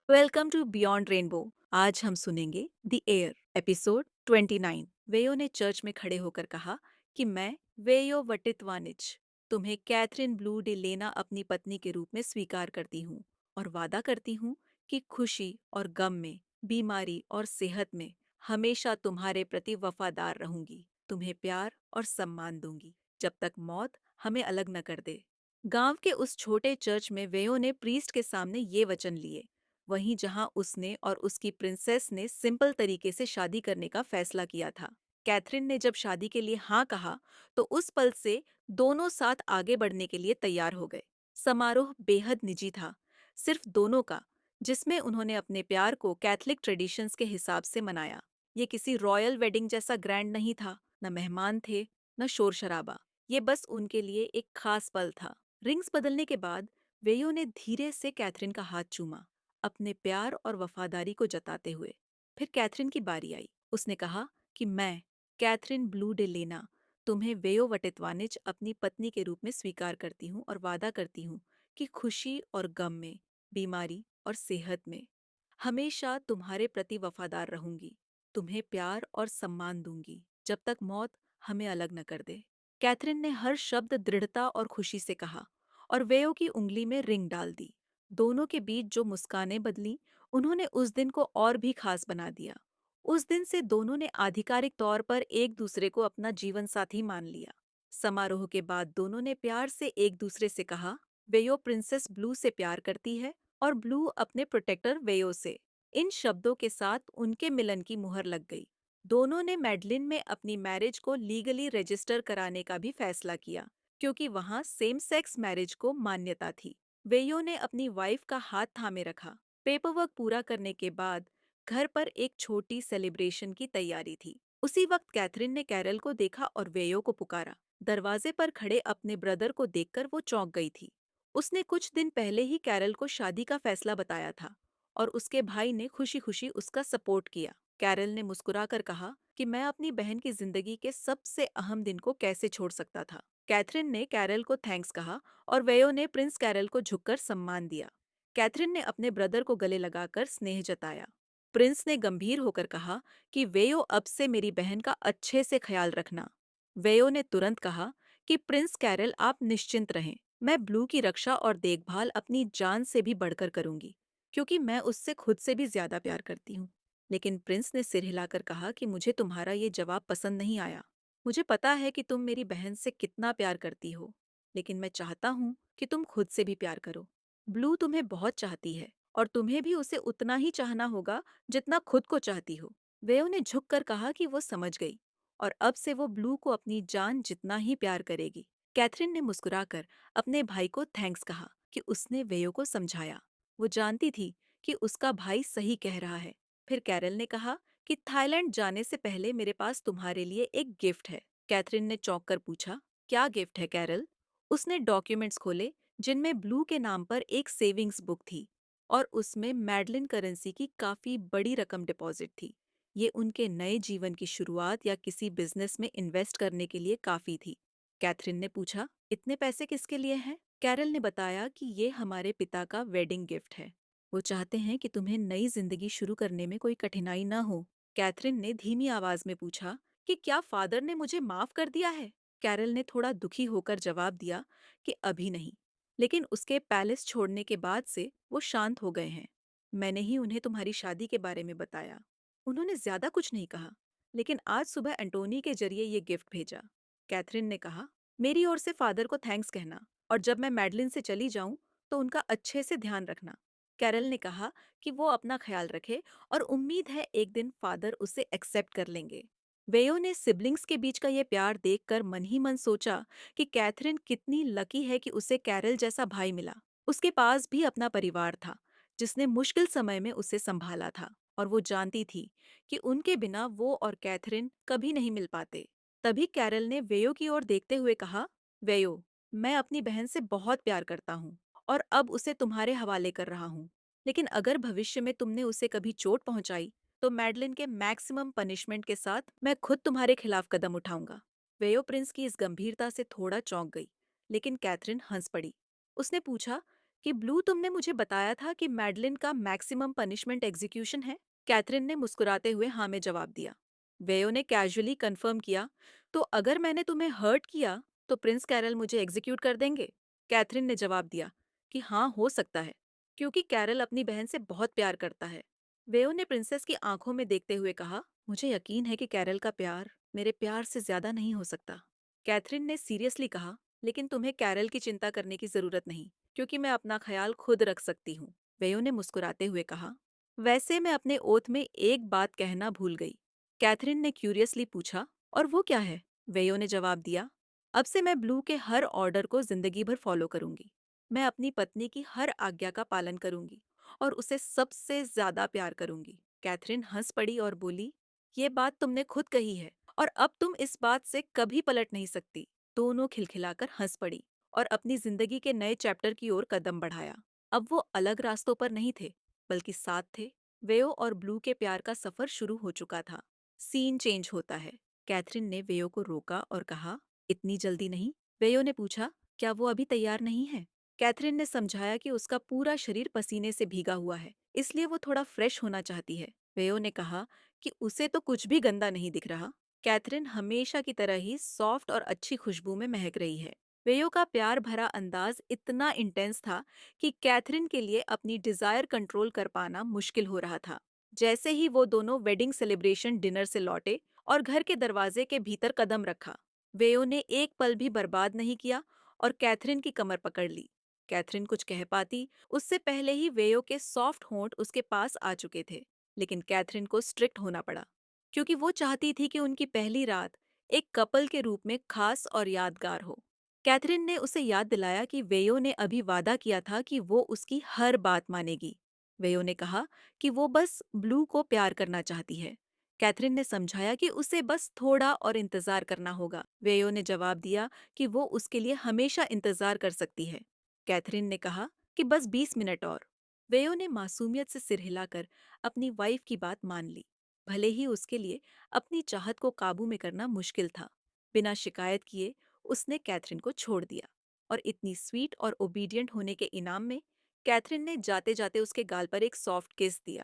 Welcome to beyond rainbow. आज हम सुनेंगे द एयर एपिसोड 29। वेयो ने चर्च में खड़े होकर कहा कि मैं वेयो वटितवानिच तुम्हें कैथरीन ब्लू डे लेना अपनी पत्नी के रूप में स्वीकार करती हूँ और वादा करती हूँ कि खुशी और गम में, बीमारी और सेहत में हमेशा तुम्हारे प्रति वफादार रहूंगी। तुम्हें प्यार और सम्मान दूंगी जब तक मौत हमें अलग न कर दे। गांव के उस छोटे चर्च में वेयो ने प्रीस्ट के सामने ये वचन लिए, वहीं जहां उसने और उसकी प्रिंसेस ने सिंपल तरीके से शादी करने का फैसला किया था। कैथरीन ने जब शादी के लिए हाँ कहा तो उस पल से दोनों साथ आगे बढ़ने के लिए तैयार हो गए। समारोह बेहद निजी था, सिर्फ दोनों का, जिसमें उन्होंने अपने प्यार को कैथलिक ट्रेडिशंस के हिसाब से मनाया। ये किसी रॉयल वेडिंग जैसा ग्रैंड नहीं था, न मेहमान थे, न शोर शराबा। ये बस उनके लिए एक खास पल था। रिंग्स बदलने के बाद वेयो ने धीरे से कैथरीन का हाथ चूमा, अपने प्यार और वफादारी को जताते हुए। फिर कैथरीन की बारी आई। उसने कहा कि मैं, कैथरीन ब्लू डे लेना, तुम्हें वेयो वटितवानिच अपनी पत्नी के रूप में स्वीकार करती हूँ और वादा करती हूँ कि खुशी और गम में, बीमारी और सेहत में हमेशा तुम्हारे प्रति वफादार रहूंगी। तुम्हें प्यार और सम्मान दूंगी जब तक मौत हमें अलग न कर दे। कैथरीन ने हर शब्द दृढ़ता और खुशी से कहा और वेयो की उंगली में रिंग डाल दी। दोनों के बीच जो मुस्कानें बदलीं, उन्होंने उस दिन को और भी खास बना दिया। उस दिन से दोनों ने आधिकारिक तौर पर एक दूसरे को अपना जीवन साथी मान लिया। समारोह के बाद दोनों ने प्यार से एक दूसरे से कहा, वेयो प्रिंसेस ब्लू से प्यार करती है और ब्लू अपने प्रोटेक्टर वेयो से। इन शब्दों के साथ उनके मिलन की मुहर लग गई। दोनों ने मैडलिन में अपनी मैरिज को लीगली रजिस्टर कराने का भी फैसला किया, क्योंकि वहां सेम सेक्स मैरिज को मान्यता थी। वेयो ने अपनी वाइफ का हाथ थामे रखा। पेपरवर्क पूरा करने के बाद घर पर एक छोटी सेलिब्रेशन की तैयारी थी। उसी वक्त कैथरीन ने कैरल को देखा और वेयो को पुकारा। दरवाजे पर खड़े अपने ब्रदर को देखकर वो चौंक गई थी। उसने कुछ दिन पहले ही कैरल को शादी का फैसला बताया था और उसके भाई ने खुशी खुशी उसका सपोर्ट किया। कैरल ने मुस्कुराकर कहा कि मैं अपनी बहन की जिंदगी के सबसे अहम दिन को कैसे छोड़ सकता था। कैथरीन ने कैरल को थैंक्स कहा और वेयो ने प्रिंस कैरल को झुककर सम्मान दिया। कैथरीन ने अपने ब्रदर को गले लगाकर स्नेह जताया। प्रिंस ने गंभीर होकर कहा कि वेयो, अब से मेरी बहन का अच्छे से ख्याल रखना। वेयो ने तुरंत कहा कि प्रिंस कैरल, आप निश्चिंत रहें, मैं ब्लू की रक्षा और देखभाल अपनी जान से भी बढ़कर करूंगी, क्योंकि मैं उससे खुद से भी ज्यादा प्यार करती हूँ। लेकिन प्रिंस ने सिर हिलाकर कहा कि मुझे तुम्हारा ये जवाब पसंद नहीं आया। मुझे पता है कि तुम मेरी बहन से कितना प्यार करती हो, लेकिन मैं चाहता हूँ कि तुम खुद से भी प्यार करो। ब्लू तुम्हें बहुत चाहती है और तुम्हें भी उसे उतना ही चाहना होगा जितना खुद को चाहती हो। वेयो ने झुककर कहा कि वो समझ गई और अब से वो ब्लू को अपनी जान जितना ही प्यार करेगी। कैथरीन ने मुस्कुराकर अपने भाई को थैंक्स कहा कि उसने वेयो को समझाया। वो जानती थी कि उसका भाई सही कह रहा है। फिर कैरल ने कहा कि थाईलैंड जाने से पहले मेरे पास तुम्हारे लिए एक गिफ्ट है। कैथरीन ने चौंक कर पूछा, क्या गिफ्ट है कैरल? उसने डॉक्यूमेंट्स खोले, जिनमें ब्लू के नाम पर एक सेविंग्स बुक थी और उसमें मैडलिन करेंसी की काफी बड़ी रकम डिपॉजिट थी। ये उनके नए जीवन की शुरुआत या किसी बिजनेस में इन्वेस्ट करने के लिए काफी थी। कैथरीन ने पूछा, इतने पैसे किसके लिए हैं? कैरल ने बताया कि ये हमारे पिता का वेडिंग गिफ्ट है। वो चाहते हैं कि तुम्हें नई जिंदगी शुरू करने में कोई कठिनाई न हो। कैथरीन ने धीमी आवाज में पूछा कि क्या फादर ने मुझे माफ कर दिया है? कैरल ने थोड़ा दुखी होकर जवाब दिया कि अभी नहीं, लेकिन उसके पैलेस छोड़ने के बाद से वो शांत हो गए हैं। मैंने ही उन्हें तुम्हारी शादी के बारे में बताया। उन्होंने ज्यादा कुछ नहीं कहा, लेकिन आज सुबह एंटोनी के जरिए ये गिफ्ट भेजा। कैथरीन ने कहा, मेरी ओर से फादर को थैंक्स कहना और जब मैं मैडलिन से चली जाऊं तो उनका अच्छे से ध्यान रखना। कैरल ने कहा कि वो अपना ख्याल रखे और उम्मीद है एक दिन फादर उसे एक्सेप्ट कर लेंगे। वेयो ने सिबलिंग्स के बीच का ये प्यार देखकर मन ही मन सोचा कि कैथरीन कितनी लकी है कि उसे कैरल जैसा भाई मिला। उसके पास भी अपना परिवार था, जिसने मुश्किल समय में उसे संभाला था, और वो जानती थी कि उनके बिना वो और कैथरीन कभी नहीं मिल पाते। तभी कैरल ने वेयो की ओर देखते हुए कहा, वेयो, मैं अपनी बहन से बहुत प्यार करता हूँ और अब उसे तुम्हारे हवाले कर रहा हूँ। लेकिन अगर भविष्य में तुमने उसे कभी चोट पहुंचाई तो मैडलिन के मैक्सिमम पनिशमेंट के साथ मैं खुद तुम्हारे खिलाफ कदम उठाऊंगा। वेयो प्रिंस की इस गंभीरता से थोड़ा चौंक गई, लेकिन कैथरीन हंस पड़ी। उसने पूछा, कि ब्लू तुमने मुझे बताया था कि मैडलिन का मैक्सिमम पनिशमेंट एग्जीक्यूशन है। कैथरीन ने मुस्कुराते हुए हाँ में जवाब दिया। वेयो ने कैजुअली कंफर्म किया, तो अगर मैंने तुम्हें हर्ट किया तो प्रिंस कैरल मुझे एग्जीक्यूट कर देंगे? कैथरीन ने जवाब दिया कि हाँ, हो सकता है, क्योंकि कैरल अपनी बहन से बहुत प्यार करता है। वेयो ने प्रिंसेस की आंखों में देखते हुए कहा, मुझे यकीन है कि कैरल का प्यार मेरे प्यार से ज्यादा नहीं हो सकता। कैथरीन ने सीरियसली कहा, लेकिन तुम्हें कैरल की चिंता करने की जरूरत नहीं, क्योंकि मैं अपना ख्याल खुद रख सकती हूँ। वेयो ने मुस्कुराते हुए कहा, वैसे मैं अपने ओथ में एक बात कहना भूल गई। कैथरीन ने क्यूरियसली पूछा, और वो क्या है? वेयो ने जवाब दिया, अब से मैं ब्लू के हर ऑर्डर को जिंदगी भर फॉलो करूंगी। मैं अपनी पत्नी की हर आज्ञा का पालन करूंगी और उसे सबसे ज्यादा प्यार करूंगी। कैथरीन हंस पड़ी और बोली, ये बात तुमने खुद कही है और अब तुम इस बात से कभी पलट नहीं सकती। दोनों खिलखिलाकर हंस पड़ी और अपनी जिंदगी के नए चैप्टर की ओर कदम बढ़ाया। अब वो अलग रास्तों पर नहीं थे, बल्कि साथ थे। वेयो और ब्लू के प्यार का सफर शुरू हो चुका था। सीन चेंज होता है। कैथरीन ने वेयो को रोका और कहा, इतनी जल्दी नहीं। वेयो ने पूछा, क्या वो अभी तैयार नहीं है? कैथरीन ने समझाया कि उसका पूरा शरीर पसीने से भीगा हुआ है, इसलिए वो थोड़ा फ्रेश होना चाहती है। वेयो ने कहा कि उसे तो कुछ भी गंदा नहीं दिख रहा। कैथरीन हमेशा की तरह ही सॉफ्ट और अच्छी खुशबू में महक रही है। वेयो का प्यार भरा अंदाज इतना इंटेंस था कि कैथरीन के लिए अपनी डिजायर कंट्रोल कर पाना मुश्किल हो रहा था। जैसे ही वो दोनों वेडिंग सेलिब्रेशन डिनर से लौटे और घर के दरवाजे के भीतर कदम रखा, वेयो ने एक पल भी बर्बाद नहीं किया और कैथरीन की कमर पकड़ ली। कैथरीन कुछ कह पाती उससे पहले ही वेयो के सॉफ्ट होंठ उसके पास आ चुके थे, लेकिन कैथरीन को स्ट्रिक्ट होना पड़ा, क्योंकि वो चाहती थी कि उनकी पहली रात एक कपल के रूप में खास और यादगार हो। कैथरीन ने उसे याद दिलाया कि वेयो ने अभी वादा किया था कि वो उसकी हर बात मानेगी। वेयो ने कहा कि वो बस ब्लू को प्यार करना चाहती है। कैथरीन ने समझाया कि उसे बस थोड़ा और इंतजार करना होगा। वेयो ने जवाब दिया कि वो उसके लिए हमेशा इंतजार कर सकती है। कैथरीन ने कहा कि बस 20 मिनट और। वेयो ने मासूमियत से सिर हिलाकर अपनी वाइफ की बात मान ली, भले ही उसके लिए अपनी चाहत को काबू में करना मुश्किल था। बिना शिकायत किए उसने कैथरीन को छोड़ दिया और इतनी स्वीट और ओबीडियंट होने के इनाम में कैथरीन ने जाते जाते उसके गाल पर एक सॉफ्ट किस दिया।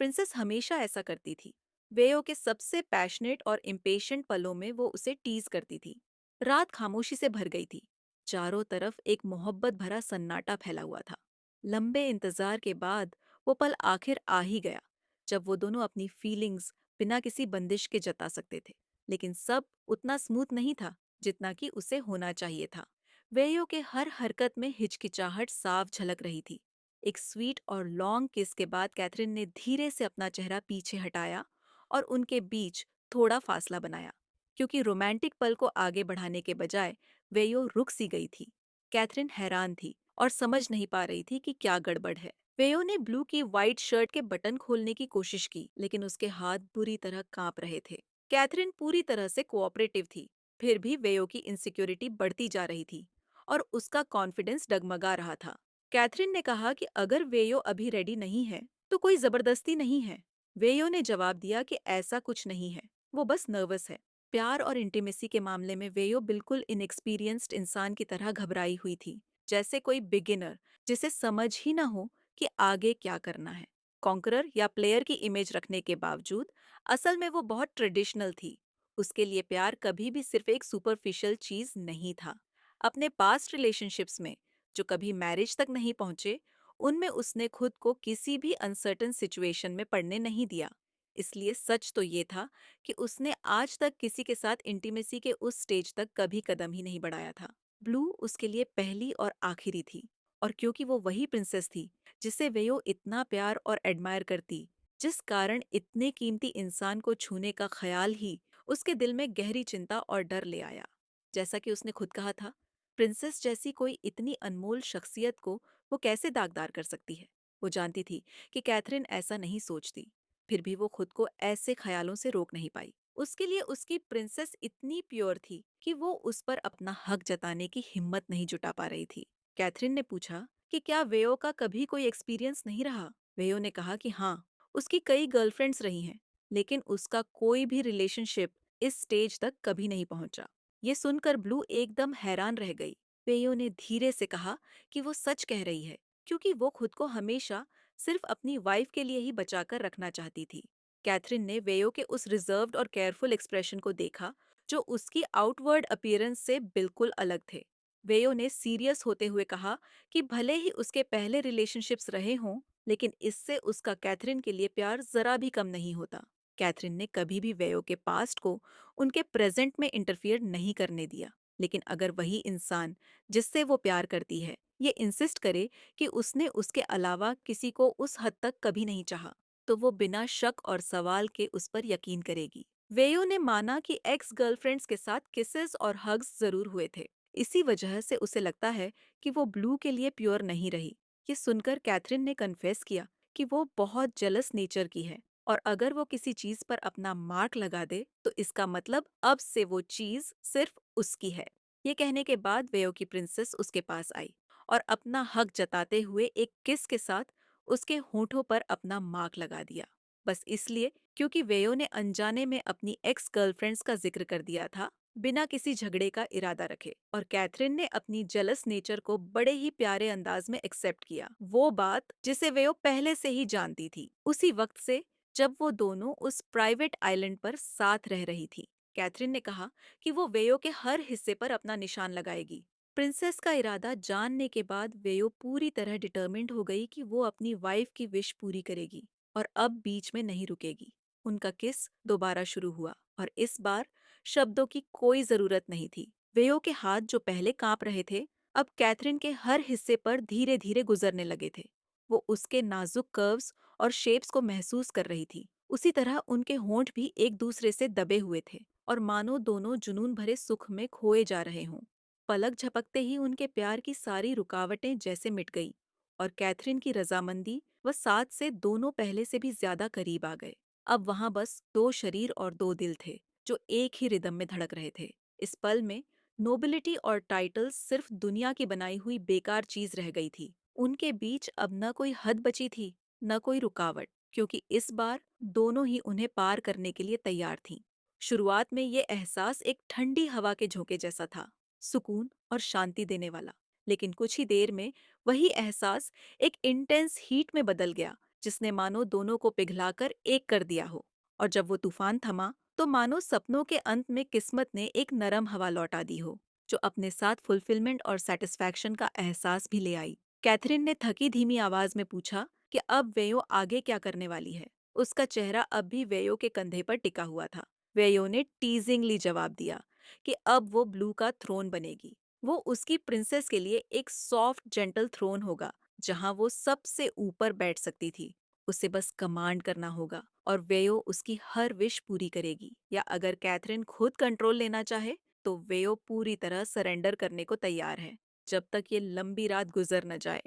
प्रिंसेस हमेशा ऐसा करती थी। वेयो के सबसे पैशनेट और इम्पेशेंट पलों में वो उसे टीज करती थी। रात खामोशी से भर गई थी। चारों तरफ एक मोहब्बत भरा सन्नाटा फैला हुआ था। लंबे इंतजार के बाद वो पल आखिर आ ही गया, जब वो दोनों अपनी फीलिंग्स बिना किसी बंदिश के जता सकते थे। लेकिन सब उतना स्मूथ नहीं था जितना कि उसे होना चाहिए था। वेयो के हर हरकत में हिचकिचाहट साफ झलक रही थी। एक स्वीट और लॉन्ग किस के बाद कैथरीन ने धीरे से अपना चेहरा पीछे हटाया और उनके बीच थोड़ा फासला बनाया, क्योंकि रोमांटिक पल को आगे बढ़ाने के बजाय वेयो रुक सी गई थी। कैथरीन हैरान थी और समझ नहीं पा रही थी कि क्या गड़बड़ है। वेयो ने ब्लू की वाइट शर्ट के बटन खोलने की कोशिश की, लेकिन उसके हाथ बुरी तरह कांप रहे थे। कैथरीन पूरी तरह से कोऑपरेटिव थी, फिर भी वेयो की इनसिक्योरिटी बढ़ती जा रही थी और उसका कॉन्फिडेंस डगमगा रहा था। कैथरीन ने कहा कि अगर वेयो अभी रेडी नहीं है, तो कोई जबरदस्ती नहीं है। वेयो ने जवाब दिया कि ऐसा कुछ नहीं है, वो बस नर्वस है। प्यार और इंटीमेसी के मामले में वेयो बिल्कुल इनएक्सपीरियंस्ड इंसान की तरह घबराई हुई थी, जैसे कोई बिगिनर जिसे समझ ही ना हो कि आगे क्या करना है। कॉन्करर या प्लेयर की इमेज रखने के बावजूद असल में वो बहुत ट्रेडिशनल थी। उसके लिए प्यार कभी भी सिर्फ एक सुपरफिशियल चीज नहीं था। अपने पास्ट रिलेशनशिप्स में, जो कभी मैरिज तक नहीं पहुंचे, उनमें उसने खुद को किसी भी अनसर्टन सिचुएशन में पड़ने नहीं दिया। इसलिए सच तो ये था कि उसने आज तक किसी के साथ इंटीमेसी के उस स्टेज तक कभी कदम ही नहीं बढ़ाया था। ब्लू उसके लिए पहली और आखिरी थी, और क्योंकि वो वही प्रिंसेस थी जिसे वेयो इतना प्यार और एडमायर करती, जिस कारण इतने कीमती इंसान को छूने का ख्याल ही उसके दिल में गहरी चिंता और डर ले आया। जैसा कि उसने खुद कहा था, प्रिंसेस जैसी कोई इतनी अनमोल शख्सियत को वो कैसे दागदार कर सकती है। वो जानती थी कि कैथरीन ऐसा नहीं सोचती, फिर भी वो खुद को ऐसे ख्यालों से रोक नहीं पाई। उसके लिए उसकी प्रिंसेस इतनी प्योर थी कि वो उस पर अपना हक जताने की हिम्मत नहीं जुटा पा रही थी। कैथरीन ने पूछा कि क्या वेयो का कभी कोई एक्सपीरियंस नहीं रहा। वेयो ने कहा कि हाँ, उसकी कई गर्लफ्रेंड्स रही हैं, लेकिन उसका कोई भी रिलेशनशिप इस स्टेज तक कभी नहीं पहुंचा। ये सुनकर ब्लू एकदम हैरान रह गई। वेयो ने धीरे से कहा कि वो सच कह रही है, क्योंकि वो खुद को हमेशा सिर्फ अपनी वाइफ के लिए ही बचाकर रखना चाहती थी। कैथरीन ने वेयो के उस रिजर्व्ड और केयरफुल एक्सप्रेशन को देखा जो उसकी आउटवर्ड अपीयरेंस से बिल्कुल अलग थे। वेयो ने सीरियस होते हुए कहा कि भले ही उसके पहले रिलेशनशिप्स रहे हों, लेकिन इससे उसका कैथरीन के लिए प्यार जरा भी कम नहीं होता। कैथरीन ने कभी भी वेयो के पास्ट को उनके प्रेजेंट में इंटरफियर नहीं करने दिया, लेकिन अगर वही इंसान जिससे वो प्यार करती है ये इंसिस्ट करे कि उसने उसके अलावा किसी को उस हद तक कभी नहीं चाहा, तो वो बिना शक और सवाल के उस पर यकीन करेगी। वेयो ने माना कि एक्स गर्लफ्रेंड्स के साथ किसेस और हग्स जरूर हुए थे। इसी वजह से उसे लगता है कि वो ब्लू के लिए प्योर नहीं रही। ये सुनकर कैथरीन ने कन्फेस किया कि वो बहुत जेलस नेचर की है, और अगर वो किसी चीज पर अपना मार्क लगा दे तो इसका मतलब अब से वो चीज सिर्फ उसकी है। ये कहने के बाद वेयो की प्रिंसेस उसके पास आई और अपना हक जताते हुए एक किस के साथ उसके होठों पर अपना मार्क लगा दिया। बस इसलिए क्योंकि वेयो ने अनजाने में अपनी एक्स गर्लफ्रेंड्स का जिक्र कर दिया था, बिना किसी झगड़े का इरादा रखे, और कैथरीन ने अपनी जेलस नेचर को बड़े ही प्यारे अंदाज में एक्सेप्ट किया, वो बात जिसे वेयो पहले से ही जानती थी। उसी वक्त से जब वो दोनों उस प्राइवेट आइलैंड पर साथ रह रही थी, कैथरीन ने कहा कि वो वेयो के हर हिस्से पर अपना निशान लगाएगी। प्रिंसेस का इरादा जानने के बाद वेयो पूरी तरह डिटर्मिन्ड हो गई कि वो अपनी वाइफ की विश पूरी करेगी और अब बीच में नहीं रुकेगी। उनका किस दोबारा शुरू हुआ और इस बार शब्दों की कोई जरूरत नहीं थी। वेयो के हाथ जो पहले कांप रहे थे, अब कैथरीन के हर हिस्से पर धीरे धीरे गुजरने लगे थे। वो उसके नाजुक कर्व्स और शेप्स को महसूस कर रही थी। उसी तरह उनके होंठ भी एक दूसरे से दबे हुए थे और मानो दोनों जुनून भरे सुख में खोए जा रहे हों। पलक झपकते ही उनके प्यार की सारी रुकावटें जैसे मिट गई और कैथरीन की रजामंदी व साथ से दोनों पहले से भी ज्यादा करीब आ गए। अब वहां बस दो शरीर और दो दिल थे जो एक ही रिदम में धड़क रहे थे। इस पल में नोबिलिटी और टाइटल्स सिर्फ दुनिया की बनाई हुई बेकार चीज रह गई थी। उनके बीच अब न कोई हद बची थी, न कोई रुकावट, क्योंकि इस बार दोनों ही उन्हें पार करने के लिए तैयार थीं। शुरुआत में ये एहसास एक ठंडी हवा के झोंके जैसा था, सुकून और शांति देने वाला। लेकिन कुछ ही देर में वही एहसास एक इंटेंस हीट में बदल गया, जिसने मानो दोनों को पिघलाकर एक कर दिया हो। और जब वो तूफान थमा, तो मानो सपनों के अंत में किस्मत ने एक नरम हवा लौटा दी हो, जो अपने साथ फुलफिलमेंट और सेटिस्फैक्शन का एहसास भी ले आई। कैथरीन ने थकी धीमी आवाज में पूछा कि अब वेयो आगे क्या करने वाली है। उसका चेहरा अब भी वेयो के कंधे पर टिका हुआ था। वेयो ने टीजिंगली जवाब दिया कि अब वो ब्लू का थ्रोन बनेगी। वो उसकी प्रिंसेस के लिए एक सॉफ्ट जेंटल थ्रोन होगा, जहां वो सबसे ऊपर बैठ सकती थी। उसे बस कमांड करना होगा और वेयो उसकी हर विश पूरी करेगी। या अगर कैथरीन खुद कंट्रोल लेना चाहे, तो वेयो पूरी तरह सरेंडर करने को तैयार है, जब तक ये लंबी रात गुजर न जाए।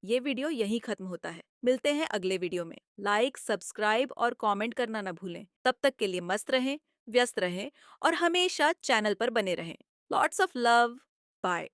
ये वीडियो यहीं खत्म होता है। मिलते हैं अगले वीडियो में। लाइक, सब्सक्राइब और कमेंट करना न भूलें। तब तक के लिए मस्त रहें, व्यस्त रहें और हमेशा चैनल पर बने रहें। Lots of love. बाय।